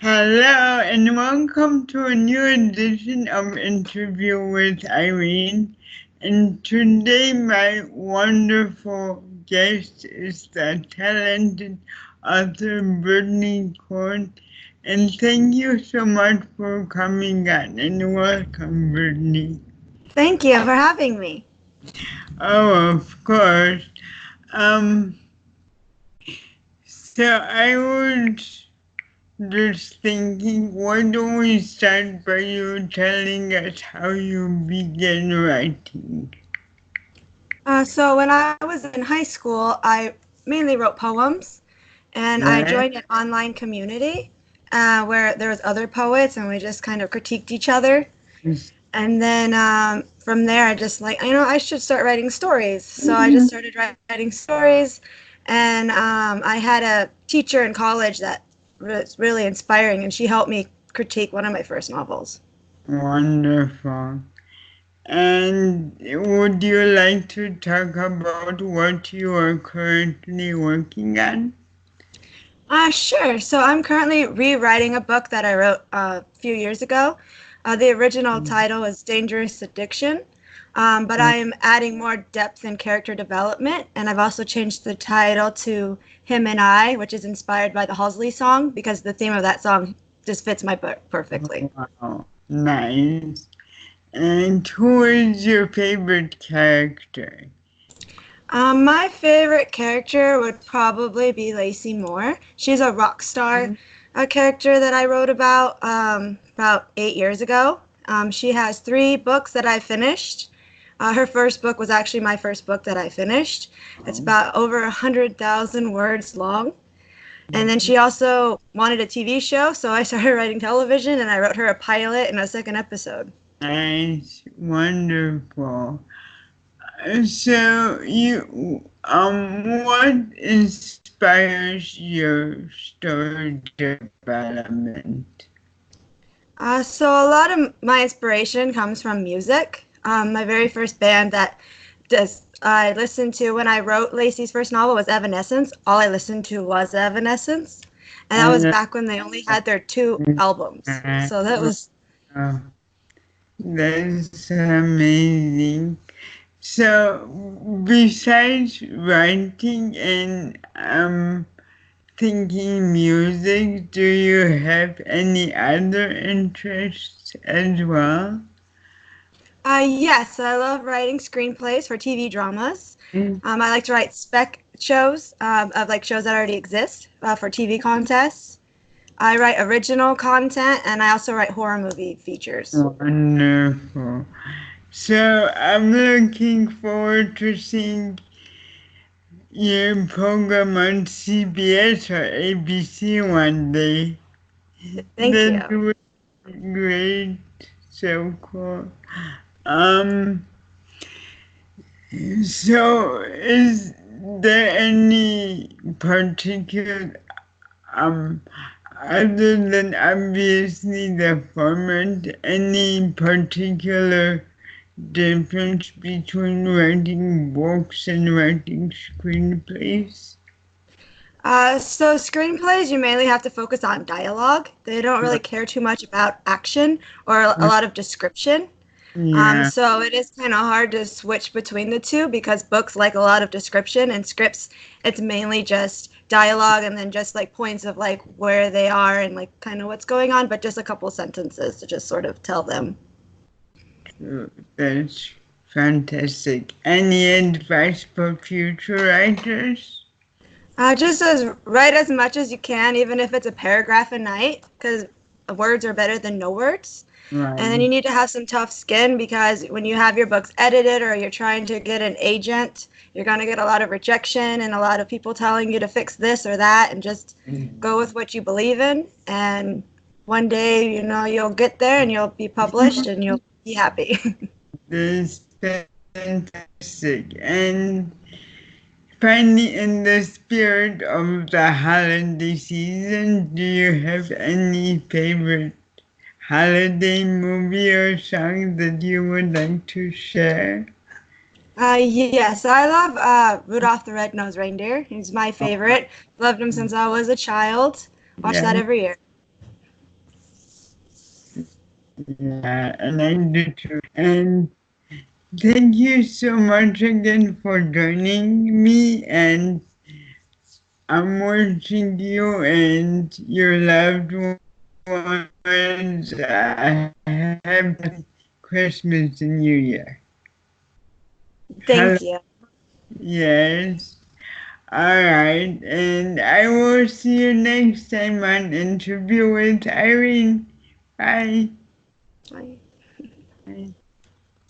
Hello and welcome to a new edition of Interview with Irene. And today my wonderful guest is the talented author Brittney Coon. And thank you so much for coming on and welcome, Brittney. Thank you for having me. Oh, of course. Um, so I was just thinking, why don't we start by you telling us how you began writing? So when I was in high school, I mainly wrote poems, and I Right? joined an online community where there was other poets, and we just kind of critiqued each other. And then from there, I just I should start writing stories. So I just started writing stories, and I had a teacher in college that was really inspiring, and she helped me critique one of my first novels. Wonderful. And would you like to talk about what you are currently working on? Sure. So I'm currently rewriting a book that I wrote a few years ago. The original title is Dangerous Addiction, but I'm adding more depth and character development, and I've also changed the title to Him and I, which is inspired by the Halsey song because the theme of that song just fits my book perfectly. Wow, nice. And who is your favorite character? My favorite character would probably be Lacey Moore. She's a rock star character that I wrote about 8 years ago. She has 3 books that I finished. Her first book was actually my first book that I finished. It's about over 100,000 words long. And then she also wanted a TV show, so I started writing television, and I wrote her a pilot and a second episode. Nice, wonderful. So what inspires your story development? So a lot of my inspiration comes from music. My very first band that I listened to when I wrote Lacey's first novel was Evanescence. All I listened to was Evanescence, and that was Uh, back when they only had their 2 albums. So that was that's amazing. So besides writing and thinking music, do you have any other interests as well? yes, I love writing screenplays for TV dramas. Mm. I like to write spec shows of like shows that already exist for TV contests. I write original content, and I also write horror movie features. Wonderful. So I'm looking forward to seeing your program on CBS or ABC one day. Thank you. That would be great. So cool. Um, so is there any particular, um, other than obviously the format, any particular difference between writing books and writing screenplays? So screenplays, you mainly have to focus on dialogue. They don't really care too much about action or a lot of description. Yeah, So it is kind of hard to switch between the two because books like a lot of description, and scripts, it's mainly just dialogue and then just like points of like where they are and like kind of what's going on, but just a couple sentences to just sort of tell them. that's fantastic. Any advice for future writers? Just write as much as you can, even if it's a paragraph a night, because words are better than no words. And then you Right. need to have some tough skin because when you have your books edited or you're trying to get an agent, you're going to get a lot of rejection and a lot of people telling you to fix this or that, and just go with what you believe in. And one day, you'll get there and you'll be published and you'll be happy. That's fantastic. And finally, in the spirit of the holiday season, do you have any favorite holiday movie or song that you would like to share? Yes, I love Rudolph the Red-Nosed Reindeer. He's my favorite. Loved him since I was a child. Watch that Yeah, every year. Yeah, and I do too. And thank you so much again for joining me, and I'm wishing you and your loved ones a happy Christmas and New Year. Thank you. Yes. All right, and I will see you next time on Interview with Irene. Bye. Bye. Bye.